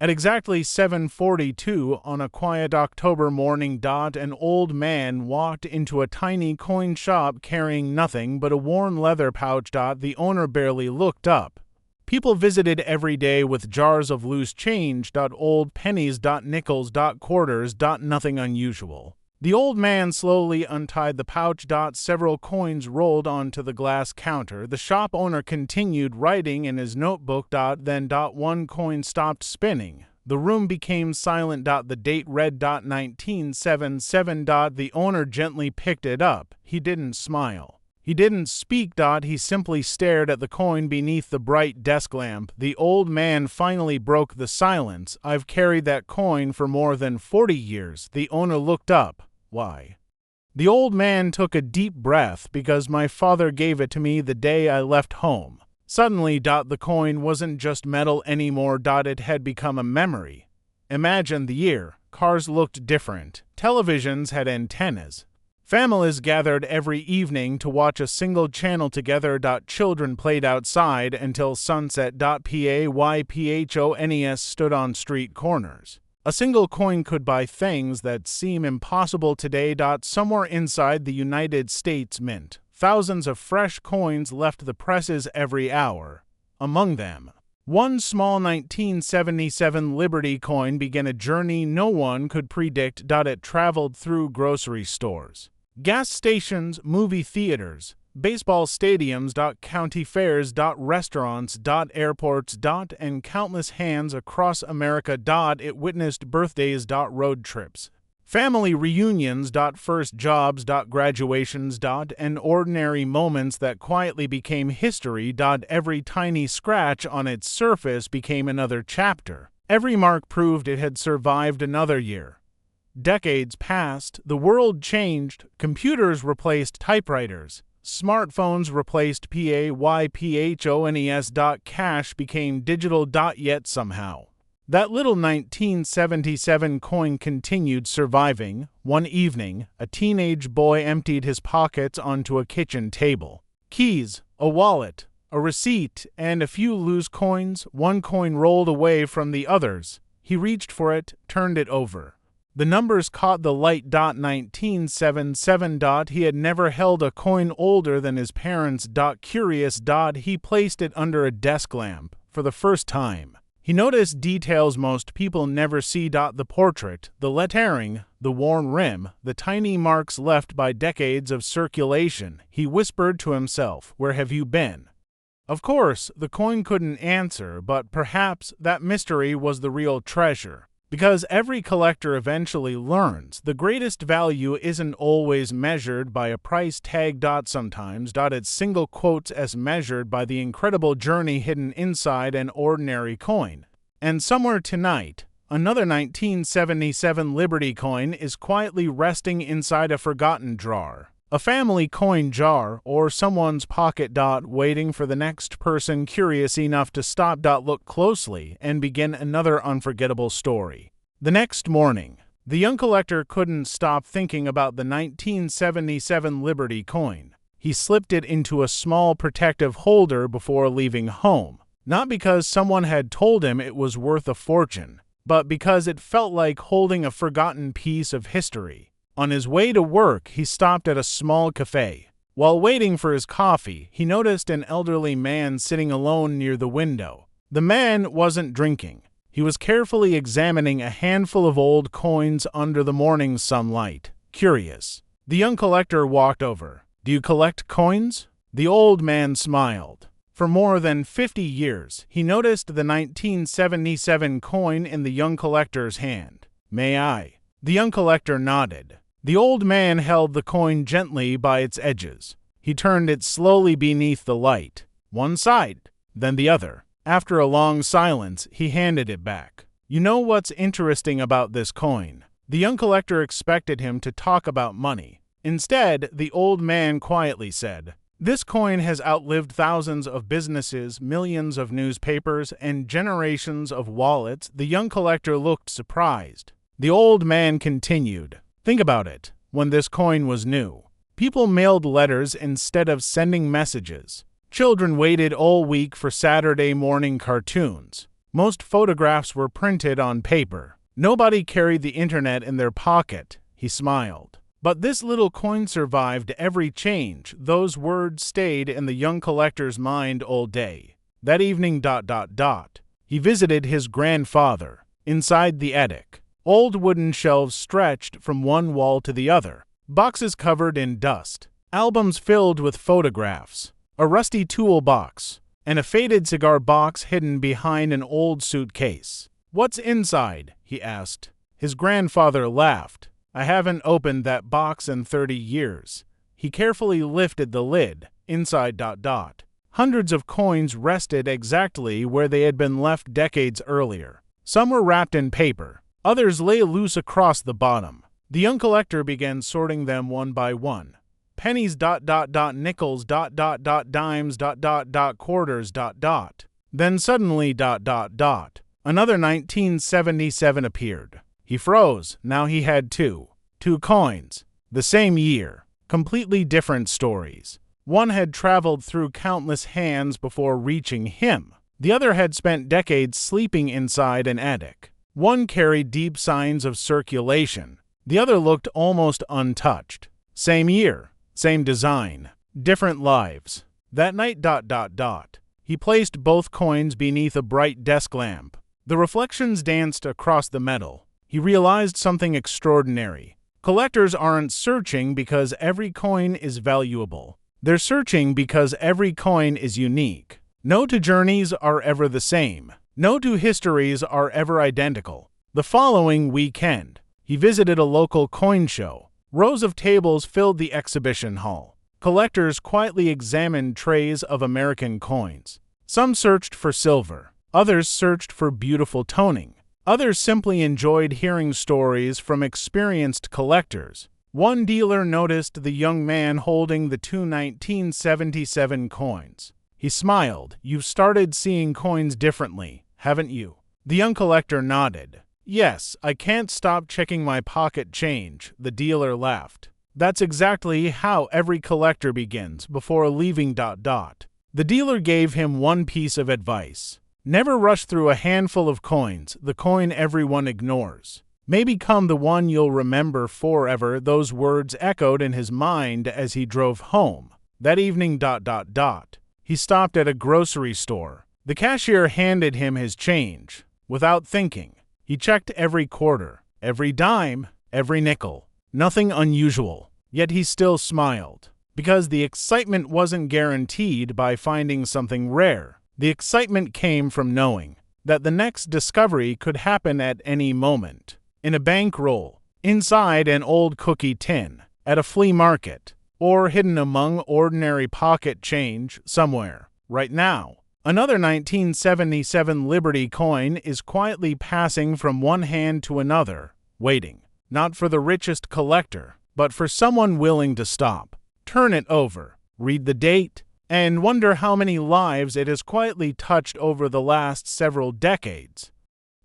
At exactly 7:42 on a quiet October morning, an old man walked into a tiny coin shop carrying nothing but a worn leather pouch. The owner barely looked up. People visited every day with jars of loose change. Old pennies. Nickels. Quarters. Nothing unusual. The old man slowly untied the pouch. Several coins rolled onto the glass counter. The shop owner continued writing in his notebook. Then one coin stopped spinning. The room became silent. The date read 1977. The owner gently picked it up. He didn't smile. He didn't speak. He simply stared at the coin beneath the bright desk lamp. The old man finally broke the silence. "I've carried that coin for more than 40 years. The owner looked up. "Why?" The old man took a deep breath. "Because my father gave it to me the day I left home." Suddenly, the coin wasn't just metal anymore. It had become a memory. Imagine the year. Cars looked different. Televisions had antennas. Families gathered every evening to watch a single channel together. Children played outside until sunset. Payphons stood on street corners. A single coin could buy things that seem impossible today. Somewhere inside the United States Mint, thousands of fresh coins left the presses every hour. Among them, one small 1977 Liberty coin began a journey no one could predict. It traveled through grocery stores, gas stations, movie theaters, baseball stadiums, county fairs, restaurants, airports, and countless hands across America. It witnessed birthdays, road trips, family reunions, first jobs, graduations, and ordinary moments that quietly became history. Every tiny scratch on its surface became another chapter. Every mark proved it had survived another year. Decades passed, the world changed, computers replaced typewriters, smartphones replaced payphons. Cash became digital. Yet somehow, that little 1977 coin continued surviving. One evening, a teenage boy emptied his pockets onto a kitchen table. Keys, a wallet, a receipt, and a few loose coins. One coin rolled away from the others. He reached for it, turned it over. The numbers caught the light. 1977. He had never held a coin older than his parents'. Curious. He placed it under a desk lamp. For the first time, he noticed details most people never see. The portrait, the lettering, the worn rim, the tiny marks left by decades of circulation. He whispered to himself, "Where have you been?" Of course, the coin couldn't answer, but perhaps that mystery was the real treasure. Because every collector eventually learns the greatest value isn't always measured by a price tag. Sometimes it's single quotes as measured by the incredible journey hidden inside an ordinary coin. And somewhere tonight, another 1977 Liberty coin is quietly resting inside a forgotten drawer. A family coin jar or someone's pocket. Waiting for the next person curious enough to stop. Look closely and begin another unforgettable story. The next morning, the young collector couldn't stop thinking about the 1977 Liberty coin. He slipped it into a small protective holder before leaving home, not because someone had told him it was worth a fortune, but because it felt like holding a forgotten piece of history. On his way to work, he stopped at a small cafe. While waiting for his coffee, he noticed an elderly man sitting alone near the window. The man wasn't drinking. He was carefully examining a handful of old coins under the morning sunlight. Curious, the young collector walked over. "Do you collect coins?" The old man smiled. For more than 50 years, he noticed the 1977 coin in the young collector's hand. "May I?" The young collector nodded. The old man held the coin gently by its edges. He turned it slowly beneath the light, one side, then the other. After a long silence, he handed it back. "You know what's interesting about this coin?" The young collector expected him to talk about money. Instead, the old man quietly said, "This coin has outlived thousands of businesses, millions of newspapers, and generations of wallets." The young collector looked surprised. The old man continued, "Think about it. When this coin was new, people mailed letters instead of sending messages. Children waited all week for Saturday morning cartoons. Most photographs were printed on paper. Nobody carried the internet in their pocket, he smiled. But this little coin survived every change. Those words stayed in the young collector's mind all day. That evening, he visited his grandfather. Inside the attic, old wooden shelves stretched from one wall to the other, boxes covered in dust, albums filled with photographs, a rusty toolbox, and a faded cigar box hidden behind an old suitcase. "What's inside?" he asked. His grandfather laughed. "I haven't opened that box in 30 years. He carefully lifted the lid. Inside, hundreds of coins rested exactly where they had been left decades earlier. Some were wrapped in paper. Others lay loose across the bottom. The young collector began sorting them one by one. Pennies, nickels, dimes, quarters, Then suddenly, another 1977 appeared. He froze. Now he had two coins. The same year. Completely different stories. One had traveled through countless hands before reaching him. The other had spent decades sleeping inside an attic. One carried deep signs of circulation. The other looked almost untouched. Same year, same design, different lives. That night, he placed both coins beneath a bright desk lamp. The reflections danced across the metal. He realized something extraordinary. Collectors aren't searching because every coin is valuable. They're searching because every coin is unique. No two journeys are ever the same. No two histories are ever identical. The following weekend, he visited a local coin show. Rows of tables filled the exhibition hall. Collectors quietly examined trays of American coins. Some searched for silver. Others searched for beautiful toning. Others simply enjoyed hearing stories from experienced collectors. One dealer noticed the young man holding the two 1977 coins. He smiled. "You've started seeing coins differently, haven't you?" The young collector nodded. "Yes, I can't stop checking my pocket change," the dealer laughed. "That's exactly how every collector begins before leaving. The dealer gave him one piece of advice. Never rush through a handful of coins, the coin everyone ignores. May become the one you'll remember forever. Those words echoed in his mind as he drove home. That evening, he stopped at a grocery store. The cashier handed him his change. Without thinking, he checked every quarter, every dime, every nickel. Nothing unusual, yet he still smiled. Because the excitement wasn't guaranteed by finding something rare. The excitement came from knowing that the next discovery could happen at any moment. In a bankroll, inside an old cookie tin, at a flea market, or hidden among ordinary pocket change somewhere. Right now, another 1977 Liberty coin is quietly passing from one hand to another, waiting, not for the richest collector, but for someone willing to stop, turn it over, read the date, and wonder how many lives it has quietly touched over the last several decades.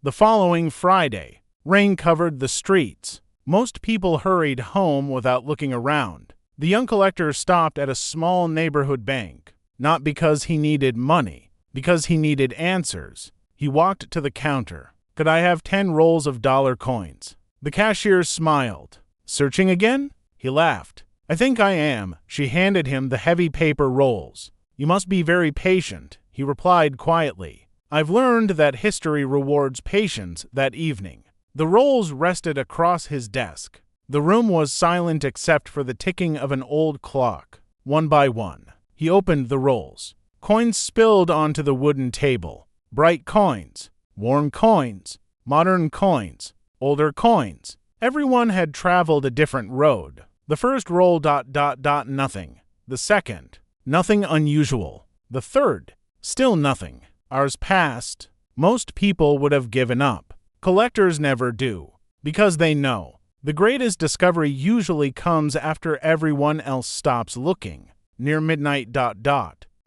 The following Friday, rain covered the streets. Most people hurried home without looking around. The young collector stopped at a small neighborhood bank, not because he needed money, because he needed answers. He walked to the counter. "Could I have 10 rolls of dollar coins?" The cashier smiled. "Searching again?" He laughed. "I think I am." She handed him the heavy paper rolls. "You must be very patient," he replied quietly. "I've learned that history rewards patience." That evening, the rolls rested across his desk. The room was silent except for the ticking of an old clock. One by one, he opened the rolls. Coins spilled onto the wooden table. Bright coins, warm coins, modern coins, older coins. Everyone had traveled a different road. The first roll, nothing. The second, nothing unusual. The third, still nothing. Hours passed. Most people would have given up. Collectors never do, because they know. The greatest discovery usually comes after everyone else stops looking. Near midnight,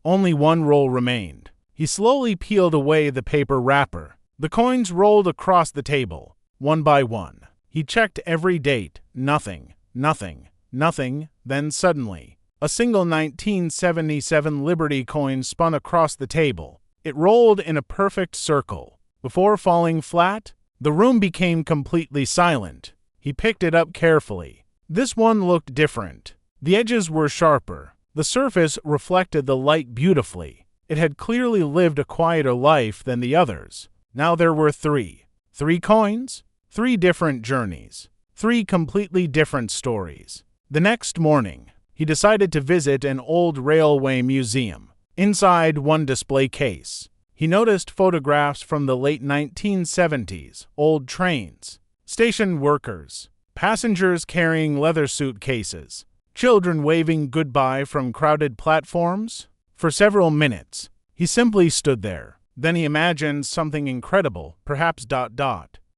only one roll remained. He slowly peeled away the paper wrapper. The coins rolled across the table, one by one. He checked every date. Nothing, nothing, nothing. Then suddenly, a single 1977 Liberty coin spun across the table. It rolled in a perfect circle. Before falling flat, the room became completely silent. He picked it up carefully. This one looked different. The edges were sharper. The surface reflected the light beautifully. It had clearly lived a quieter life than the others. Now there were three. 3 coins, 3 different journeys, 3 completely different stories. The next morning, he decided to visit an old railway museum. Inside one display case, he noticed photographs from the late 1970s, old trains, station workers, passengers carrying leather suitcases, children waving goodbye from crowded platforms. For several minutes, he simply stood there. Then he imagined something incredible, perhaps ...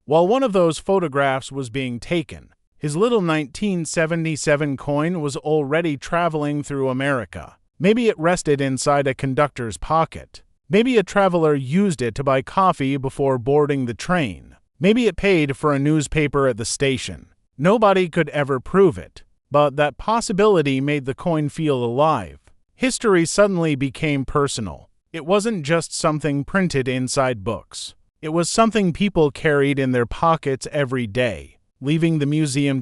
While one of those photographs was being taken, his little 1977 coin was already traveling through America. Maybe it rested inside a conductor's pocket. Maybe a traveler used it to buy coffee before boarding the train. Maybe it paid for a newspaper at the station. Nobody could ever prove it, but that possibility made the coin feel alive. History suddenly became personal. It wasn't just something printed inside books. It was something people carried in their pockets every day. Leaving the museum ...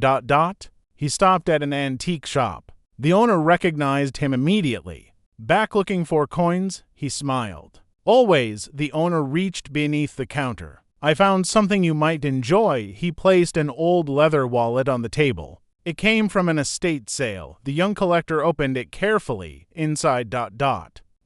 He stopped at an antique shop. The owner recognized him immediately. Back looking for coins, he smiled. Always, the owner reached beneath the counter. I found something you might enjoy. He placed an old leather wallet on the table. It came from an estate sale. The young collector opened it carefully. Inside ...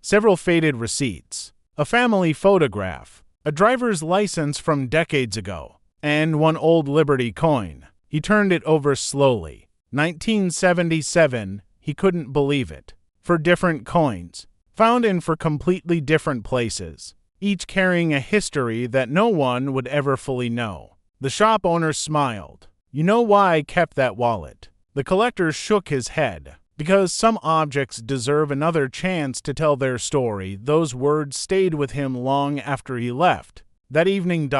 Several faded receipts, a family photograph, a driver's license from decades ago, and one old Liberty coin. He turned it over slowly. 1977, he couldn't believe it. 4 different coins, found in 4 completely different places, each carrying a history that no one would ever fully know. The shop owner smiled. You know why I kept that wallet? The collector shook his head. Because some objects deserve another chance to tell their story. Those words stayed with him long after he left. That evening ...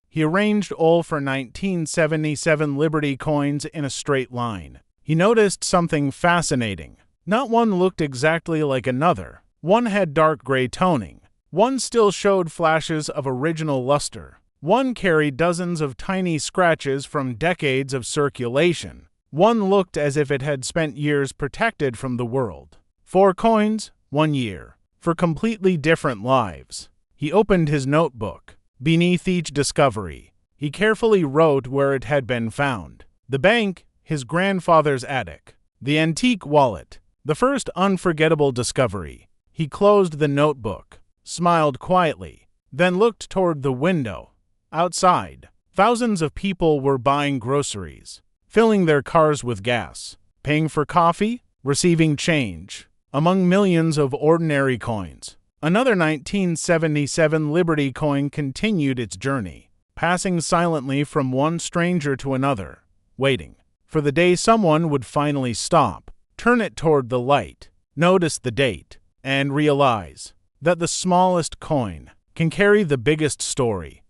He arranged all 4 1977 Liberty coins in a straight line. He noticed something fascinating. Not one looked exactly like another. One had dark gray toning. One still showed flashes of original luster. One carried dozens of tiny scratches from decades of circulation. One looked as if it had spent years protected from the world. 4 coins, 1 year, for completely different lives. He opened his notebook. Beneath each discovery, he carefully wrote where it had been found. The bank, his grandfather's attic. The antique wallet, the first unforgettable discovery. He closed the notebook, smiled quietly, then looked toward the window. Outside, thousands of people were buying groceries, filling their cars with gas, paying for coffee, receiving change, among millions of ordinary coins. Another 1977 Liberty coin continued its journey, passing silently from one stranger to another, waiting for the day someone would finally stop, turn it toward the light, notice the date, and realize that the smallest coin can carry the biggest story.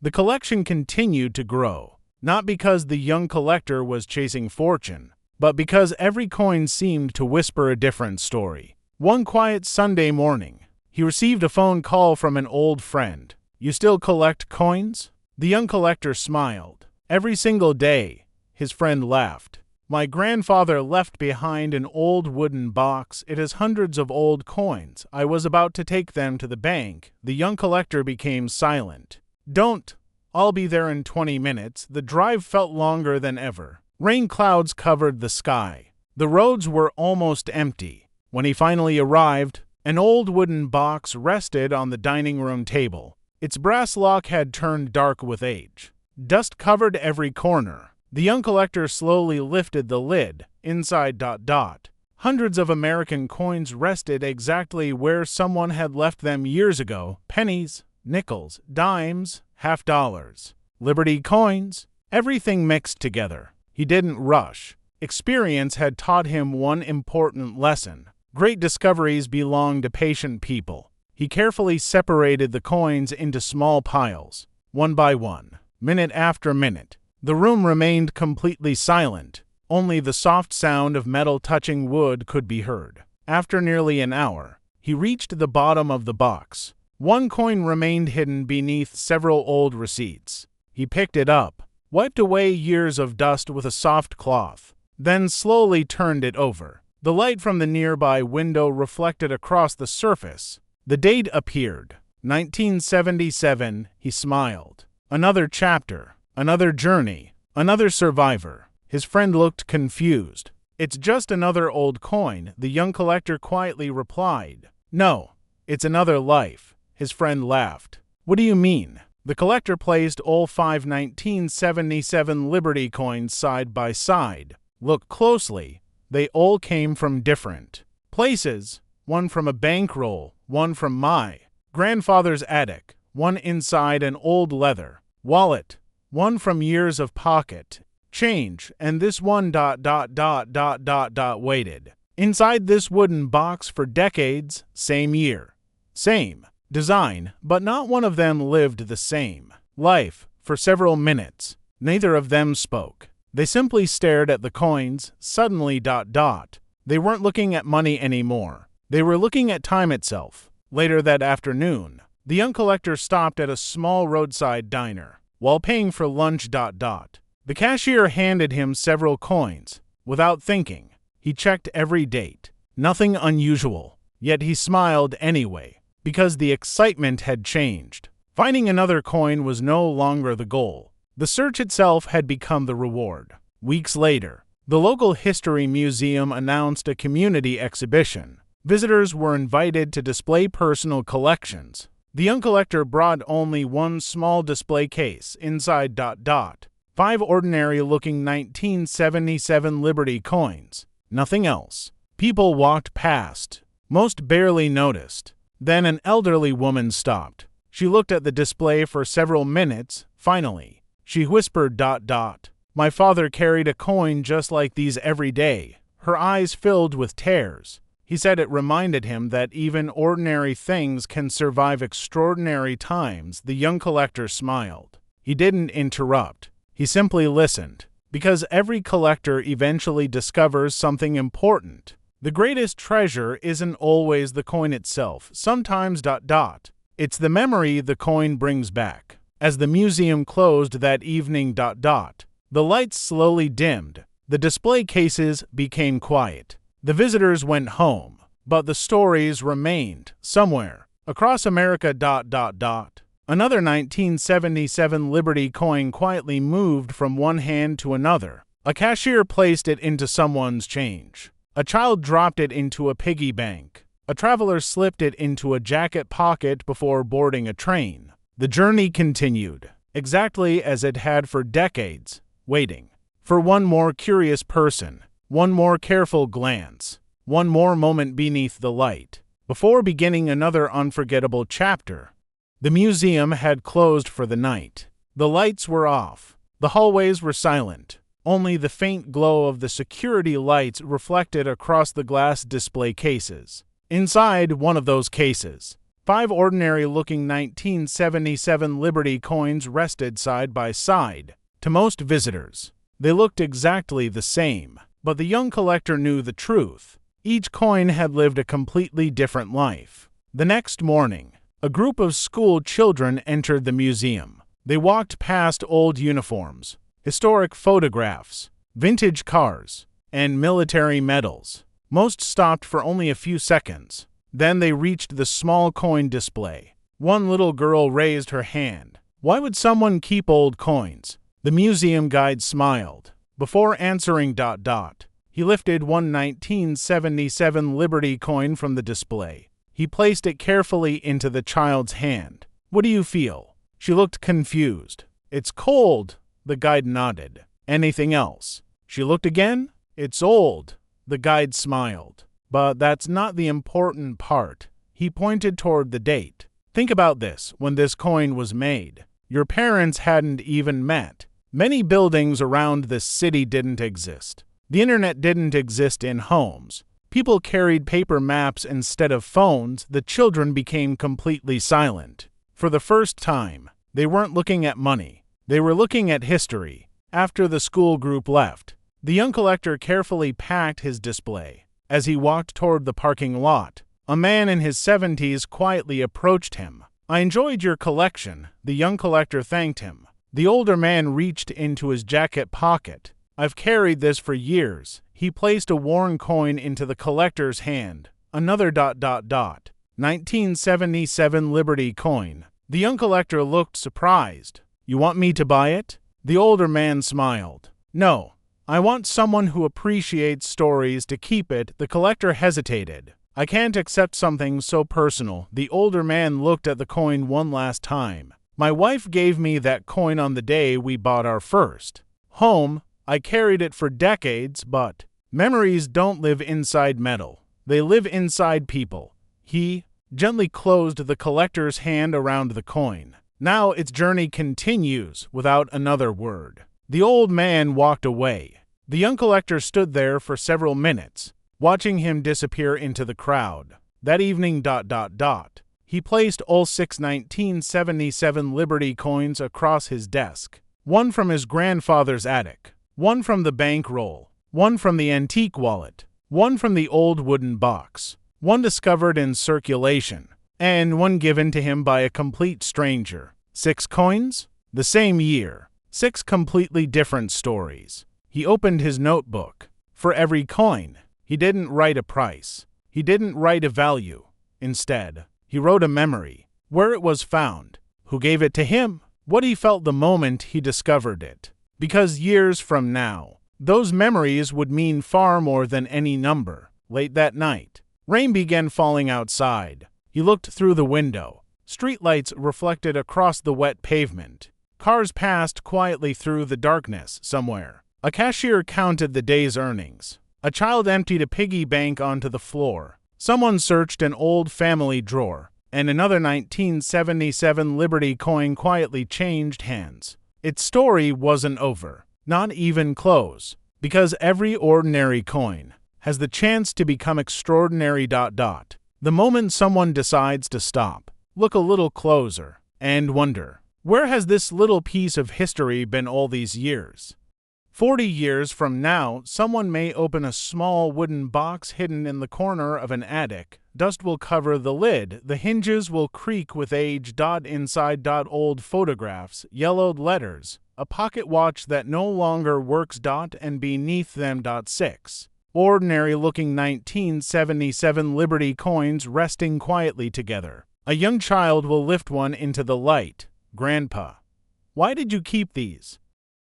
The collection continued to grow. Not because the young collector was chasing fortune, but because every coin seemed to whisper a different story. One quiet Sunday morning, he received a phone call from an old friend. You still collect coins? The young collector smiled. Every single day, his friend laughed. My grandfather left behind an old wooden box. It has hundreds of old coins. I was about to take them to the bank. The young collector became silent. Don't. I'll be there in 20 minutes. The drive felt longer than ever. Rain clouds covered the sky. The roads were almost empty. When he finally arrived, an old wooden box rested on the dining room table. Its brass lock had turned dark with age. Dust covered every corner. The young collector slowly lifted the lid. Inside ... Hundreds of American coins rested exactly where someone had left them years ago. Pennies, nickels, dimes, $half, Liberty coins, everything mixed together. He didn't rush. Experience had taught him one important lesson. Great discoveries belong to patient people. He carefully separated the coins into small piles, one by one, minute after minute. The room remained completely silent. Only the soft sound of metal touching wood could be heard. After nearly an hour, he reached the bottom of the box. One coin remained hidden beneath several old receipts. He picked it up, wiped away years of dust with a soft cloth, then slowly turned it over. The light from the nearby window reflected across the surface. The date appeared. 1977, he smiled. Another chapter, another journey, another survivor. His friend looked confused. "It's just another old coin," the young collector quietly replied. "No, it's another life." His friend laughed. "What do you mean?" The collector placed all 5 1977 Liberty coins side by side. "Look closely. They all came from different places. One from a bankroll, one from my grandfather's attic, one inside an old leather wallet, one from years of pocket change, and this one waited inside this wooden box for decades, same year, same design, but not one of them lived the same life." For several minutes, neither of them spoke. They simply stared at the coins. Suddenly, they weren't looking at money anymore. They were looking at time itself. Later that afternoon, the young collector stopped at a small roadside diner. While paying for lunch, the cashier handed him several coins. Without thinking, he checked every date. Nothing unusual. Yet he smiled anyway, because the excitement had changed. Finding another coin was no longer the goal. The search itself had become the reward. Weeks later, the local history museum announced a community exhibition. Visitors were invited to display personal collections. The young collector brought only one small display case. Inside, 5 ordinary-looking 1977 Liberty coins. Nothing else. People walked past. Most barely noticed. Then an elderly woman stopped. She looked at the display for several minutes. Finally, she whispered, "My father carried a coin just like these every day." Her eyes filled with tears. He said it reminded him that even ordinary things can survive extraordinary times. The young collector smiled. He didn't interrupt. He simply listened, because every collector eventually discovers something important. The greatest treasure isn't always the coin itself. Sometimes, it's the memory the coin brings back. As the museum closed that evening, the lights slowly dimmed. The display cases became quiet. The visitors went home, but the stories remained somewhere across America. Another 1977 Liberty coin quietly moved from one hand to another. A cashier placed it into someone's change. A child dropped it into a piggy bank. A traveler slipped it into a jacket pocket before boarding a train. The journey continued, exactly as it had for decades, waiting for one more curious person, one more careful glance, one more moment beneath the light, before beginning another unforgettable chapter. The museum had closed for the night. The lights were off. The hallways were silent. Only the faint glow of the security lights reflected across the glass display cases. Inside one of those cases, 5 ordinary-looking 1977 Liberty coins rested side by side. To most visitors, they looked exactly the same, but the young collector knew the truth. Each coin had lived a completely different life. The next morning, a group of school children entered the museum. They walked past old uniforms, historic photographs, vintage cars, and military medals. Most stopped for only a few seconds. Then they reached the small coin display. One little girl raised her hand. "Why would someone keep old coins?" The museum guide smiled. Before answering, he lifted one 1977 Liberty coin from the display. He placed it carefully into the child's hand. "What do you feel?" She looked confused. "It's cold." The guide nodded. "Anything else?" She looked again. "It's old." The guide smiled. "But that's not the important part." He pointed toward the date. "Think about this. When this coin was made, your parents hadn't even met. Many buildings around this city didn't exist. The internet didn't exist in homes. People carried paper maps instead of phones. The children became completely silent. For the first time, they weren't looking at money. They were looking at history. After the school group left, the young collector carefully packed his display. As he walked toward the parking lot, a man in his 70s quietly approached him. "I enjoyed your collection," the young collector thanked him. The older man reached into his jacket pocket. "I've carried this for years." He placed a worn coin into the collector's hand. Another ... 1977 Liberty coin. The young collector looked surprised. "You want me to buy it?" The older man smiled. "No. I want someone who appreciates stories to keep it." The collector hesitated. "I can't accept something so personal." The older man looked at the coin one last time. "My wife gave me that coin on the day we bought our first home. I carried it for decades, but memories don't live inside metal. They live inside people." He gently closed the collector's hand around the coin. Now its journey continues without another word. The old man walked away. The young collector stood there for several minutes, watching him disappear into the crowd. That evening ... he placed all 6 1977 Liberty coins across his desk. One from his grandfather's attic, one from the bankroll, one from the antique wallet, one from the old wooden box, one discovered in circulation, and one given to him by a complete stranger. 6 coins? The same year. 6 completely different stories. He opened his notebook. For every coin, he didn't write a price. He didn't write a value. Instead, he wrote a memory, where it was found, who gave it to him, what he felt the moment he discovered it. Because years from now, those memories would mean far more than any number. Late that night, rain began falling outside. He looked through the window. Streetlights reflected across the wet pavement. Cars passed quietly through the darkness somewhere. A cashier counted the day's earnings. A child emptied a piggy bank onto the floor. Someone searched an old family drawer, and another 1977 Liberty coin quietly changed hands. Its story wasn't over, not even close, because every ordinary coin has the chance to become extraordinary ... The moment someone decides to stop, look a little closer, and wonder, where has this little piece of history been all these years? 40 years from now, someone may open a small wooden box hidden in the corner of an attic. Dust will cover the lid, the hinges will creak with age. Inside old photographs, yellowed letters, a pocket watch that no longer works. And beneath them 6 ordinary-looking 1977 Liberty coins resting quietly together. A young child will lift one into the light. "Grandpa, why did you keep these?"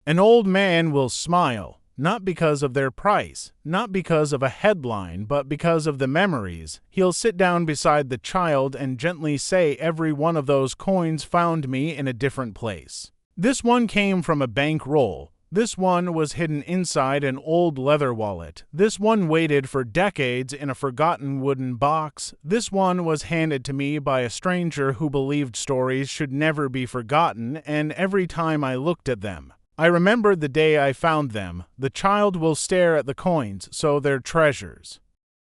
An old man will smile, not because of their price, not because of a headline, but because of the memories. He'll sit down beside the child and gently say, "Every one of those coins found me in a different place. This one came from a bankroll. This one was hidden inside an old leather wallet. This one waited for decades in a forgotten wooden box. This one was handed to me by a stranger who believed stories should never be forgotten, and every time I looked at them, I remembered the day I found them." The child will stare at the coins, so they're treasures.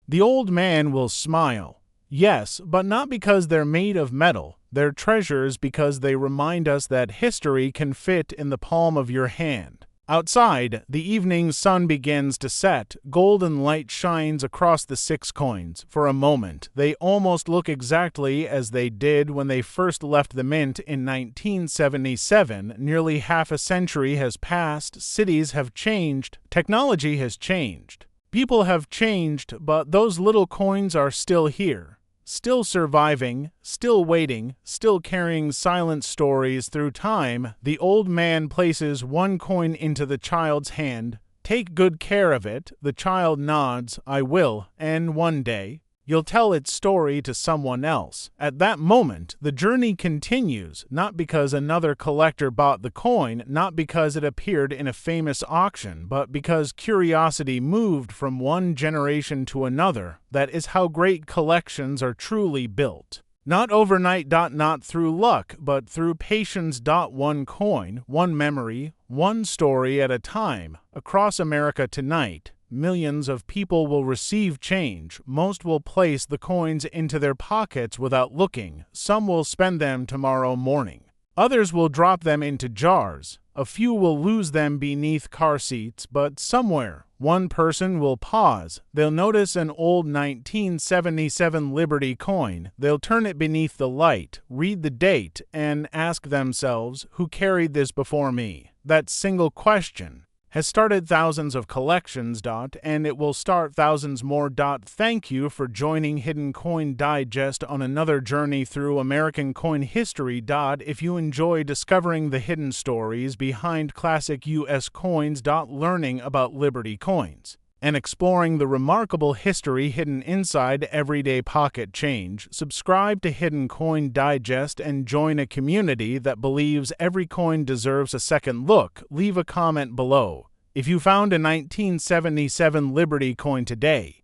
The old man will smile. Yes, but not because they're made of metal. They're treasures because they remind us that history can fit in the palm of your hand. Outside, the evening sun begins to set. Golden light shines across the 6 coins. For a moment, they almost look exactly as they did when they first left the mint in 1977. Nearly half a century has passed. Cities have changed. Technology has changed. People have changed, but those little coins are still here. Still surviving, still waiting, still carrying silent stories through time. The old man places one coin into the child's hand. "Take good care of it." The child nods. "I will, and one day, you'll tell its story to someone else." At that moment, the journey continues, not because another collector bought the coin, not because it appeared in a famous auction, but because curiosity moved from one generation to another. That is how great collections are truly built. Not overnight. Not through luck, but through patience. One coin, one memory, one story at a time. Across America tonight, millions of people will receive change. Most will place the coins into their pockets without looking. Some will spend them tomorrow morning. Others will drop them into jars. A few will lose them beneath car seats, but somewhere, one person will pause. They'll notice an old 1977 Liberty coin. They'll turn it beneath the light, read the date, and ask themselves, who carried this before me? That single question has started thousands of collections. And it will start thousands more. Thank you for joining Hidden Coin Digest on another journey through American coin history. If you enjoy discovering the hidden stories behind classic U.S. coins, learning about Liberty coins, and exploring the remarkable history hidden inside everyday pocket change, subscribe to Hidden Coin Digest and join a community that believes every coin deserves a second look. Leave a comment below. If you found a 1977 Liberty coin today,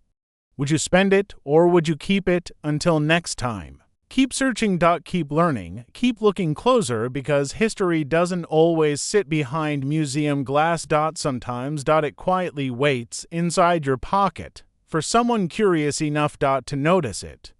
would you spend it or would you keep it? Until next time, keep searching. Keep learning. Keep looking closer, because history doesn't always sit behind museum glass. Sometimes it quietly waits inside your pocket for someone curious enough to notice it.